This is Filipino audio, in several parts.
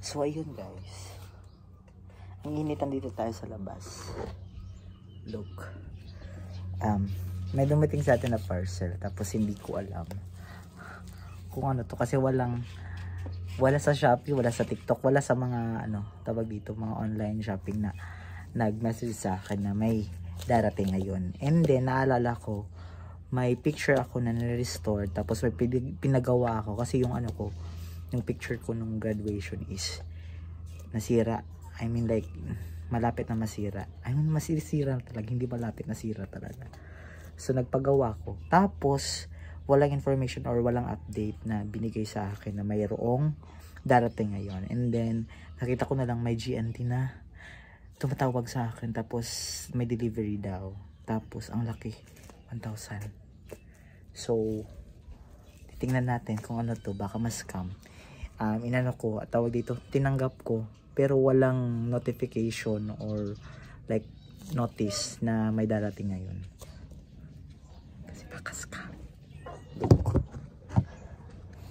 So ayun guys, ang initan dito tayo sa labas. Look, may dumating sa atin na parcel, tapos hindi ko alam kung ano to, kasi wala sa Shopee, wala sa TikTok, wala sa mga tawag dito, mga online shopping na nag-message sa akin na may darating ngayon. And then naalala ko, may picture ako na na-restore, tapos may pinagawa ako kasi yung yung picture ko nung graduation is nasira. I mean like malapit na masira. I mean masisira talaga, hindi malapit, nasira talaga. So nagpagawa ko. Tapos walang information or walang update na binigay sa akin na mayroong darating ngayon. And then nakita ko na lang may GNT na tumatawag sa akin, tapos may delivery daw. Tapos ang laki, 1,000. So titingnan natin kung ano to, baka ma-scam. Inano ko, tawag dito, tinanggap ko, pero walang notification or like notice na may darating ngayon. Kasi baka scam.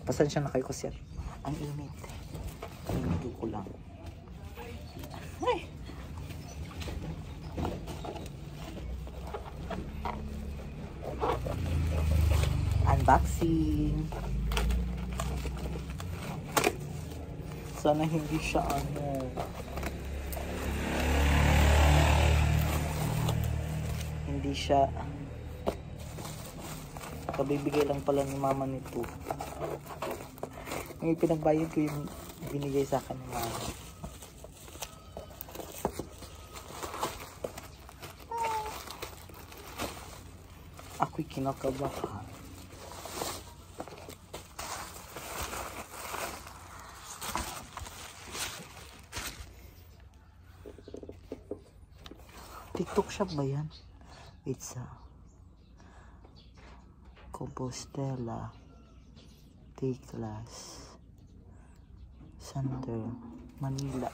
Pasensya na kayo kasi ang init. Hindi ko lang. Ay! Unboxing. Sana hindi siya hindi siya kabibigay lang pala ni mama nito. Yung pinagbayad ko yung binigay sa akin ng mama. Ako'y kinakabahan. TikTok shop ba yan? It's Compostela T-Class Center, Manila.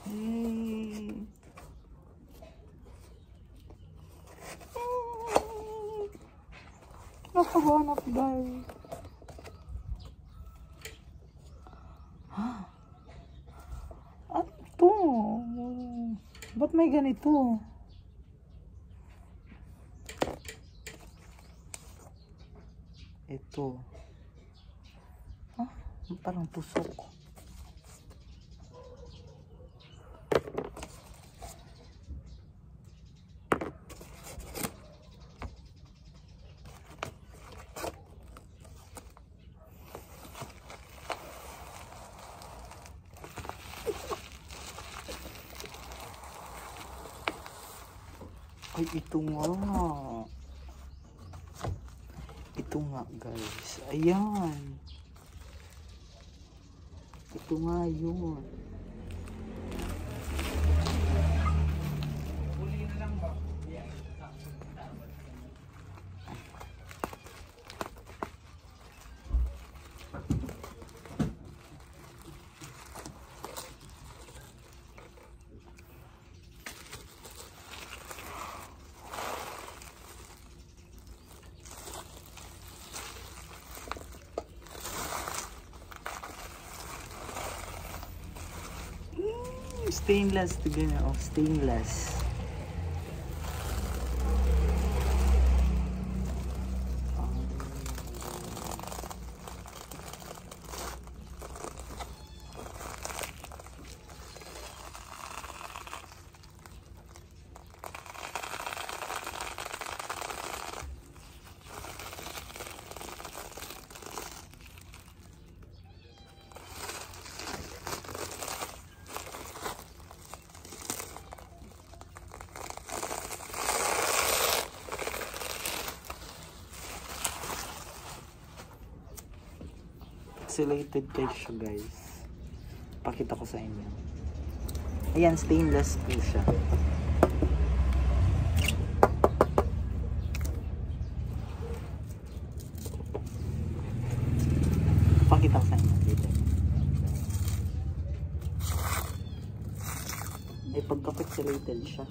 Hey. Nakahanap guys. Ba't may ganito? Ito. Parang tusok. Ay, ito nga guys, ayan, ito nga yun. Stainless, tignan nyo, stainless. Insulated type siya guys. Pakita ko sa inyo. Ayan, stainless po siya. Pakita ko sa inyo dito. Ay, pagka-pixelated siya.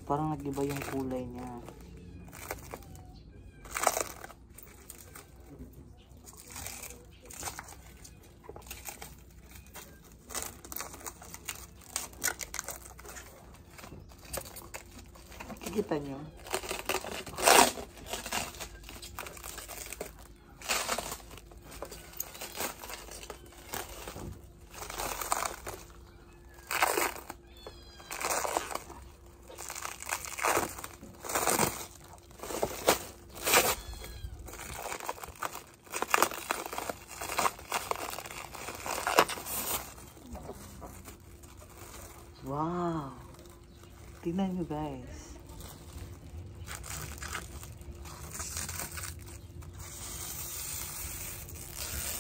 Parang nag-iba yung kulay niya. Nakikita nyo? Wow! Tingnan nyo guys.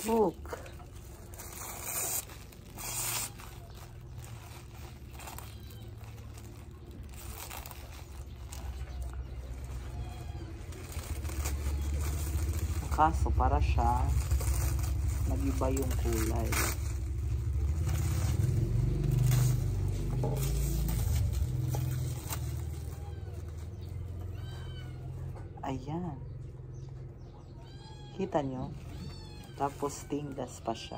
Look! Kaso para siya nag-iba yung kulay. Ayan. Kita nyo? Tapos stainless pa siya.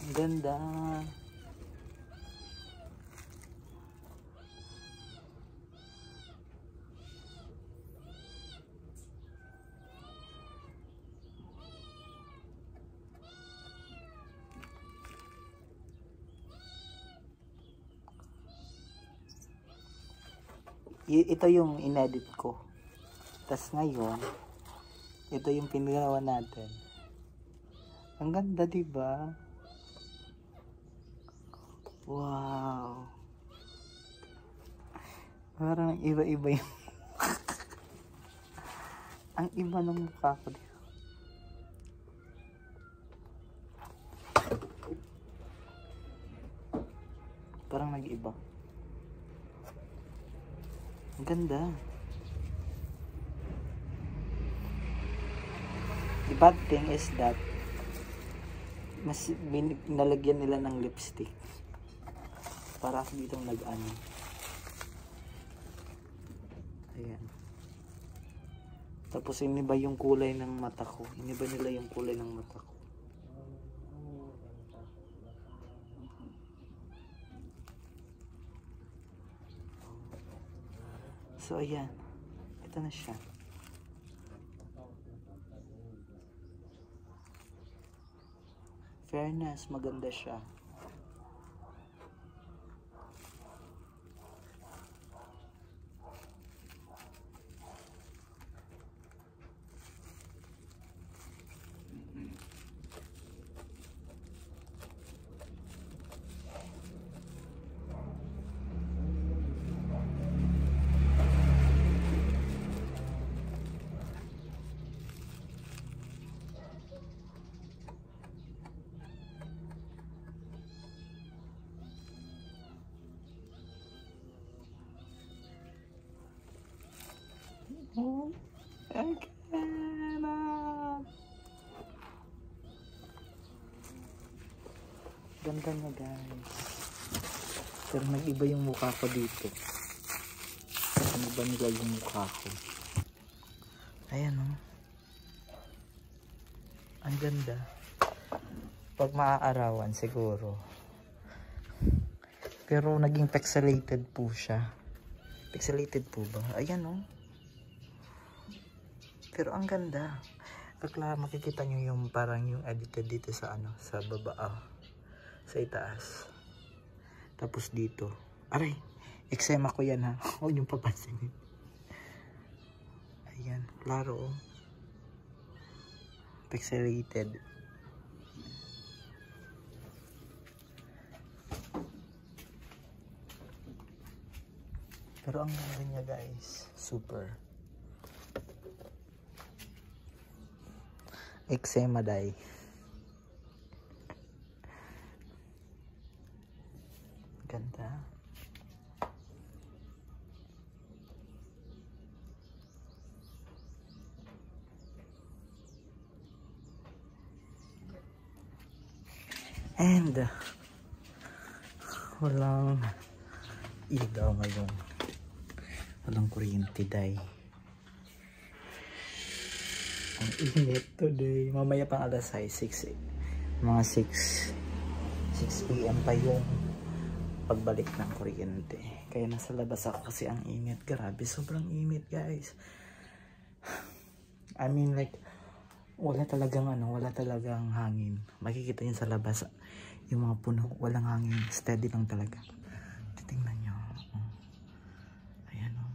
Ang ganda. Ito yung inedit ko. Tapos ngayon, ito yung pinagawa natin. Ang ganda, diba? Wow! Parang iba-iba yung ang iba ng mukha ko. Parang nag-iba. Ang ganda. The bad thing is that mas nalagyan nila ng lipstick para ditong nag-ano. Ayan. Tapos iniba yung kulay ng mata ko. Iniba nila yung kulay ng mata ko. So ayan. Ito na siya. Fairness, maganda siya. I cannot. Ganda na guys. Pero nag-iba yung mukha ko dito. Nag-iba nila yung mukha ko. Ayan o. Ang ganda. Pag maaarawan siguro. Pero naging pixelated po siya. Pixelated po ba? Ayan o. Pero ang ganda. Kakla makikita nyo yung parang yung edited dito sa ano, sa baba, sa itaas. Tapos dito. Aray, eczema ko yan ha. Huwag nyo papansinin. Ayan, klaro oh. Pixelated. Pero ang ganda niya guys. Super. Eczema dye. Ganda. And Walang ilaw ngayon. Walang kuryente, day. Ang init today. Mamaya pang alas 6 eh. Mga 6 PM pa yung pagbalik ng kuryente. Kaya nasa labas ako kasi ang init. Grabe, sobrang init, guys. I mean like, wala talagang hangin. Makikita yun sa labas. Yung mga puno, walang hangin. Steady lang talaga. Titingnan nyo. Ayan o.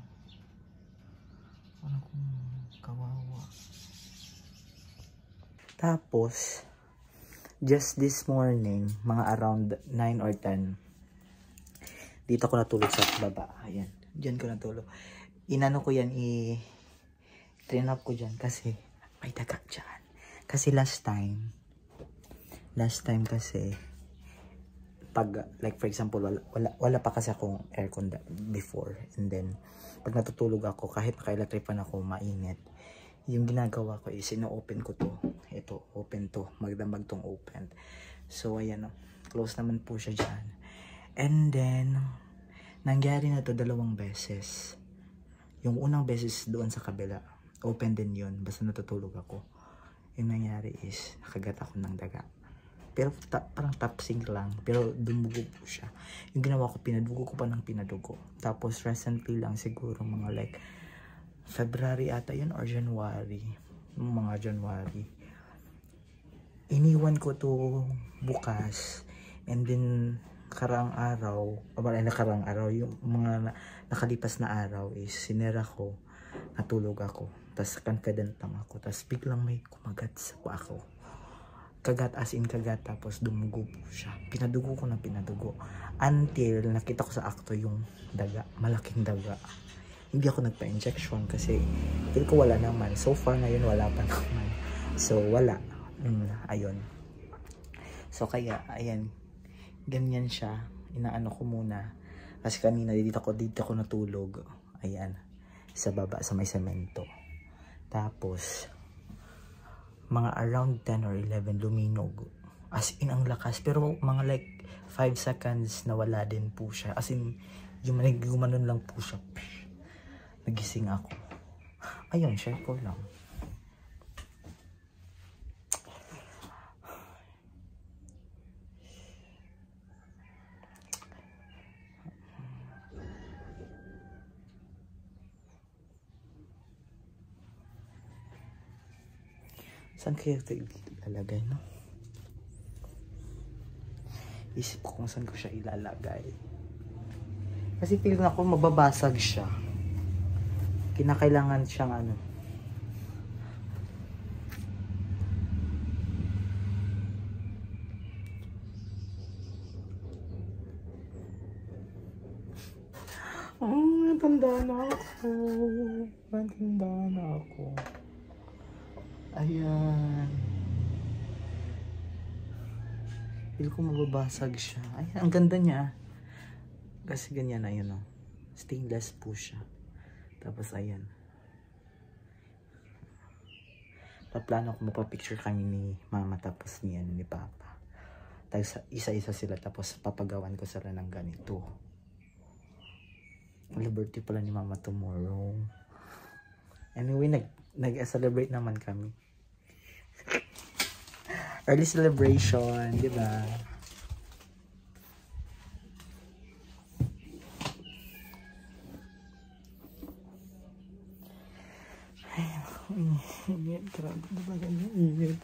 Ano kung kawawa. Tapos, just this morning, mga around 9 or 10, dito ko natulog sa baba. Ayan. Diyan ko natulog. Inano ko yan, train up ko dyan kasi may daga dyan. Kasi last time kasi, pag, like for example, wala pa kasi akong aircon before. And then, pag natutulog ako, kahit naka-electric-fan ako, mainit. Yung ginagawa ko is, ino-open ko to. Ito, open to. Magdamag tong open. So, ayan o. Close naman po siya dyan. And then, nangyari na to 2 beses. Yung unang beses doon sa kabila, open din yun. Basta natutulog ako. Yung nangyari is, nakagat ako ng daga. Pero parang tapsing lang. Pero dumugo po siya. Yung ginawa ko, pinadugo ko pa ng pinadugo. Tapos recently lang siguro mga like February ata yun or January. Mga January. Iniwan ko to bukas. And then nakarang araw, yung mga nakalipas na araw is sinera ko, natulog ako. Tapos confident lang ako. Tapos biglang may kumagat sa paa ko. Kagat as in kagat, tapos dumugo po siya. Pinadugo ko ng pinadugo. Until nakita ko sa akto yung daga, malaking daga. Hindi ako nagpa-injection kasi feel ko wala naman. So far ngayon wala pa naman. So wala. Ayun. So kaya, ayan. Ganyan siya. Inaano ko muna. Kasi kanina dito ko natulog. Ayan. Sa baba, sa may semento. Tapos, mga around 10 or 11 luminog. As in ang lakas. Pero mga like 5 seconds na wala din po siya. As in, yung gumanon lang po siya. Nagising ako. Ayun, share ko lang. Saan kaya ito ilalagay, no? Isip ko kung saan ko siya ilalagay. Kasi feeling ako mababasag siya. Kinakailangan siyang ano. Matanda na ako. Matanda na ako. Ayan. Feel ko mababasag siya. Ayan, ang ganda niya. Kasi ganyan na yun, oh. Stainless po siya. Tapos ayan. Paplano ko magpa-picture kami ni mama tapos ni papa. Tapos isa-isa sila tapos papagawan ko sila ng ganito. Birthday pala ni mama tomorrow. Anyway, nag-celebrate naman kami. Early celebration, di ba? Ay, init. Grabe, di ba ganyan? Init.